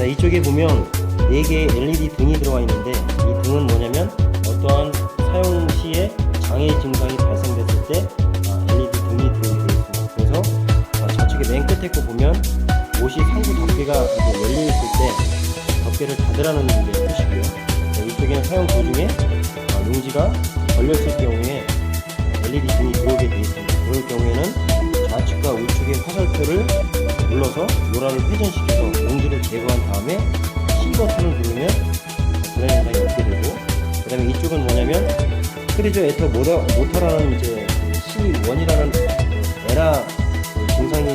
자, 이쪽에 보면 4개의 LED 등이 들어가 있는데, 이 등은 뭐냐면 어떠한 사용 시에 장애 증상이 발생됐을 때 LED 등이 들어오게 되어 있습니다. 그래서 좌측에 맨 끝에 거 보면 옷이 상부 덮개가 이제 열려 있을 때 덮개를 닫으라는 이제 표시고요. 자, 이쪽에는 사용 도중에 용지가 걸렸을 경우에 LED 등이 들어오게 되어 있습니다. 그럴 경우에는 좌측과 우측의 화살표를 눌러서 노라를 회전시켜서 용지를 제거한 다음에 C 버튼을 누르면 그런 현상이 없게 되고, 그 다음에 이쪽은 뭐냐면 프리저 애터 모터라는 이제 C1이라는 에라 증상이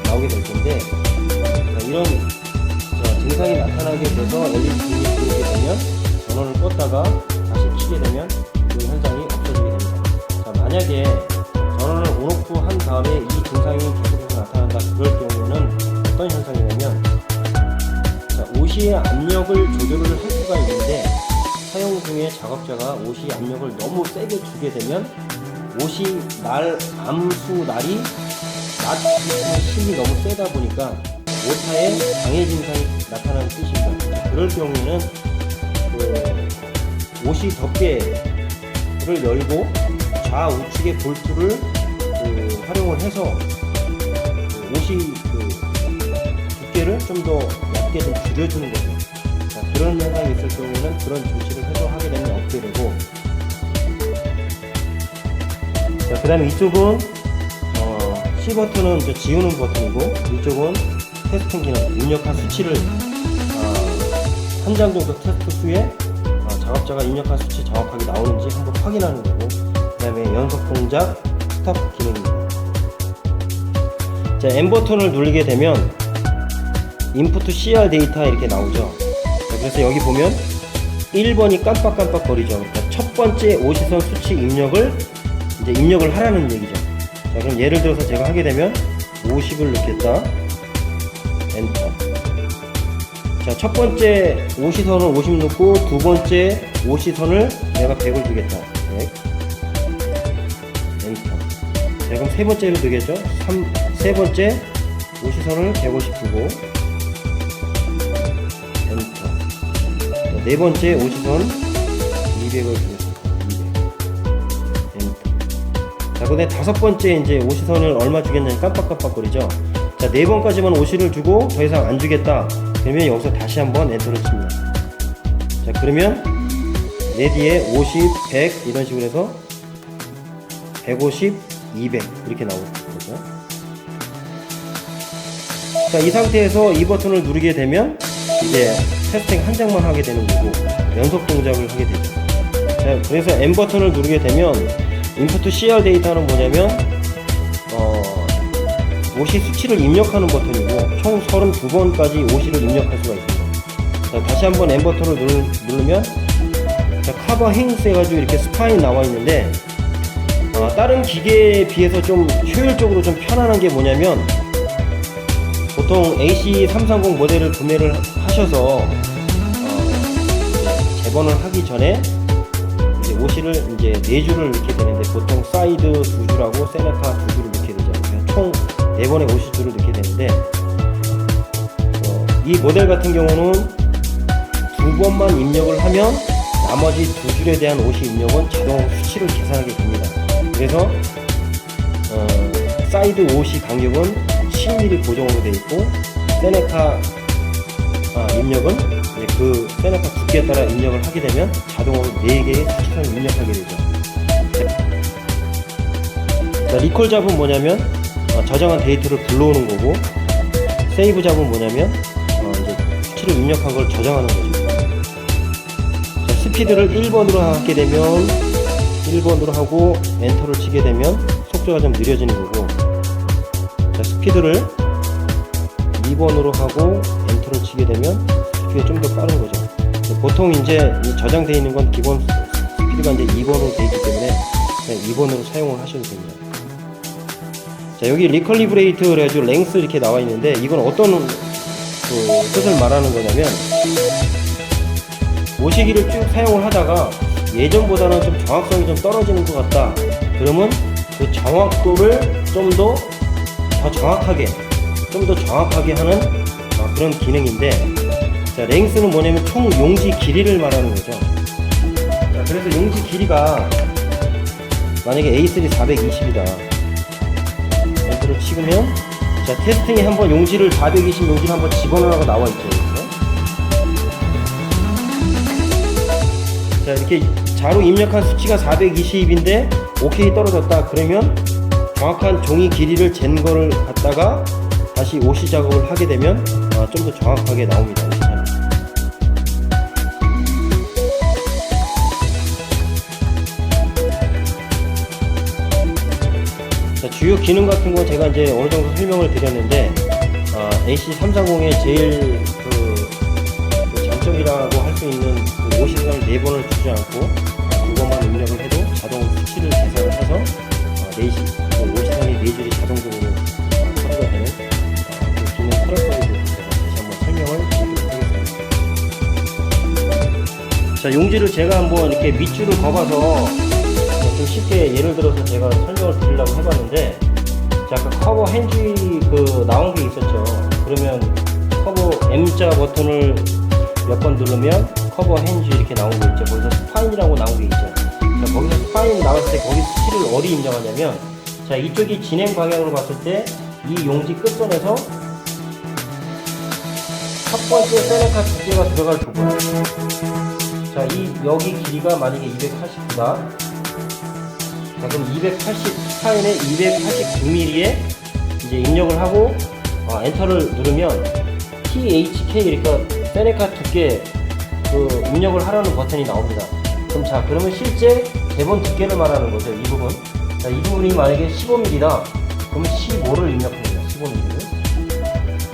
나오게 될 텐데, 이런 증상이 나타나게 돼서 LED 등이 들어오게 되면 전원을 껐다가 다시 켜게 되면 그 현상이 없어지게 됩니다. 자, 만약에 전원을 온오프 한 다음에 이 증상이 계속해서 나타난다, 그럴 경우에는 어떤 현상이냐면, 자, 오시의 압력을 조절을 할 수가 있는데, 사용 중에 작업자가 오시 압력을 너무 세게 주게 되면 오시 암수 날이 낮추는 힘이 너무 세다 보니까 모터에 장애 증상이 나타나는 뜻입니다. 자, 그럴 경우에는 오시 덮개를 열고 좌우측의 볼트를 활용을 해서 오시 두께를 좀 더 얇게 좀 줄여주는 거죠. 자, 그런 현상이 있을 경우에는 그런 조치를 해서 하게 되면 없게 되고, 자, 그 다음에 이쪽은 C 버튼은 이제 지우는 버튼이고, 이쪽은 테스팅 기능, 입력한 수치를 한 장 정도 테스트 후에 작업자가 입력한 수치 정확하게 나오는지 한번 확인하는 거고, 그 다음에 연속 동작 스탑 기능입니다. 자, M 버튼을 누르게 되면 인풋 CR 데이터 이렇게 나오죠. 자, 그래서 여기 보면 1번이 깜빡깜빡 거리죠. 그러니까 첫 번째 오시선 수치 입력을 하라는 얘기죠. 자, 그럼 예를 들어서 제가 하게 되면 50을 넣겠다. 엔터. 자, 첫 번째 오시선을 50 넣고, 두 번째 오시선을 내가 100을 주겠다. 100. 엔터. 자, 그럼 세 번째로 되겠죠. 세 번째 오시선을 150 주고, 엔터. 자, 네 번째 오시선 200을 주겠습니다. 200. 엔터. 자, 그 다음에 다섯 번째 이제 오시선을 얼마 주겠냐니 깜빡깜빡거리죠. 자, 네 번까지만 오시를 주고 더 이상 안 주겠다. 그러면 여기서 다시 한번 엔터를 칩니다. 자, 그러면 네 뒤에 50, 100 이런 식으로 해서 150, 200 이렇게 나오는 거죠. 자, 이 상태에서 이 버튼을 누르게 되면 이제 테스팅 한 장만 하게 되는 거고, 연속 동작을 하게 되죠. 자, 그래서 M 버튼을 누르게 되면 인풋 CR 데이터는 뭐냐면 오시 수치를 입력하는 버튼이고, 총 32번까지 오시를 입력할 수가 있습니다. 자, 다시 한번 M 버튼을 누르면, 자, 커버 행스 해가지고 이렇게 스파인 나와 있는데, 다른 기계에 비해서 좀 효율적으로 좀 편안한 게 뭐냐면, 보통 AC330 모델을 구매를 하셔서 재본을 하기 전에 이제 오시를 이제 4줄을 넣게 되는데, 보통 사이드 2줄하고 세네카 2줄을 넣게 되죠. 총 4번의 오시줄을 넣게 되는데, 이 모델 같은 경우는 2번만 입력을 하면 나머지 2줄에 대한 오시 입력은 자동 수치를 계산하게 됩니다. 그래서 사이드 오시 간격은 7mm 고정으로 되어 있고, 세네카 입력은 이제 그 세네카 두께에 따라 입력을 하게 되면 자동으로 4개의 수치선을 입력하게 되죠. 자, 리콜 잡은 뭐냐면 저장한 데이터를 불러오는 거고, 세이브 잡은 뭐냐면 이제 수치를 입력한 걸 저장하는 거죠. 자, 스피드를 1번으로 하게 되면 1번으로 하고 엔터를 치게 되면 속도가 좀 느려지는 거고, 자, 스피드를 2번으로 하고 엔터를 치게 되면 스피드가 좀 더 빠른 거죠. 보통 이제 저장되어 있는 건 기본 스피드가 이제 2번으로 되어 있기 때문에 그냥 2번으로 사용을 하셔도 됩니다. 자, 여기 리컬리브레이트 그래가지고 랭스 이렇게 나와 있는데, 이건 어떤 뜻을 말하는 거냐면, 모시기를 쭉 사용을 하다가 예전보다는 좀 정확성이 좀 떨어지는 것 같다. 그러면 그 정확도를 좀 더 정확하게 하는 그런 기능인데, 자, 랭스는 뭐냐면 총 용지 길이를 말하는 거죠. 자, 그래서 용지 길이가 만약에 A3 420이다. 엔터를 치면, 자, 테스팅에 한번 용지를 420 용지를 한번 집어넣으라고 나와 있죠. 자, 이렇게 자로 입력한 수치가 420인데 OK 떨어졌다. 그러면 정확한 종이 길이를 잰 거를 갖다가 다시 OC 작업을 하게 되면 좀 더 정확하게 나옵니다. 자, 주요 기능 같은 거 제가 이제 어느 정도 설명을 드렸는데, AC330의 제일 그 장점이라고 할 수 있는 그 OC선을 4번을 주지 않고 그것만 입력을 해도 자동 수치를 계산을 해서 OC선이 4줄이 자동적으로 처리가 되는 그 기능 프로그램에 대해서 다시 한번 설명을 드리도록 하겠습니다. 자, 용지를 제가 한번 이렇게 밑줄을 그어봐서 좀 쉽게 예를 들어서 제가 설명을 드리려고 해봤는데, 자, 아까 커버 핸즈 그 나온 게 있었죠. 그러면 커버 M자 버튼을 몇 번 누르면 커버 핸즈 이렇게 나온 게 있죠. 거기서 스파인이라고 나온 게 있죠. 자, 거기서 스파인 나왔을 때 거기 수치를 어디 입력하냐면, 자, 이쪽이 진행 방향으로 봤을 때 이 용지 끝선에서 첫 번째 세네카 두께가 들어갈 부분, 자, 여기 길이가 만약에 280이다. 자, 그럼 280 스파인에 289mm에 이제 입력을 하고 엔터를 누르면 THK, 그러니까 세네카 두께 그 입력을 하라는 버튼이 나옵니다. 그러면 실제 대본 두께를 말하는 거죠. 이 부분. 자, 이 부분이 만약에 15mm다. 그러면 15를 입력합니다. 15mm를.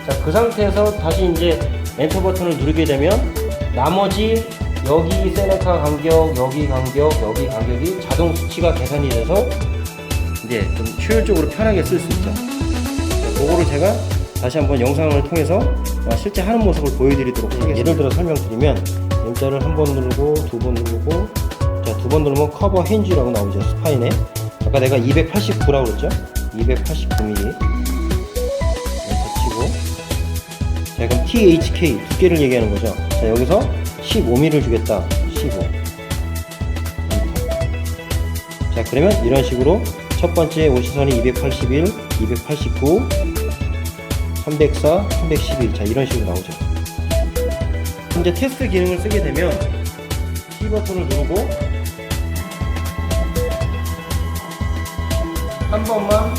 자, 그 상태에서 다시 이제 엔터 버튼을 누르게 되면 나머지 여기 세네카 간격, 여기 간격, 여기 간격이 자동 수치가 계산이 돼서 이제 좀 효율적으로 편하게 쓸 수 있죠. 자, 그거를 제가 다시 한번 영상을 통해서 실제 하는 모습을 보여드리도록 하겠습니다. 예를 들어 설명드리면, M자를 한 번 누르고 두 번 누르고, 자, 두 번 누르면 커버 핸즈라고 나오죠. 스파인에 아까 내가 289라고 그랬죠. 289mm 엔터 치고, 자, 그럼 THK 두께를 얘기하는 거죠. 자, 여기서 15mm를 주겠다. 15. 자, 그러면 이런 식으로 첫 번째 OC선이 281, 289, 304, 311. 자, 이런 식으로 나오죠. 이제 테스트 기능을 쓰게 되면 C 버튼을 누르고 한 번만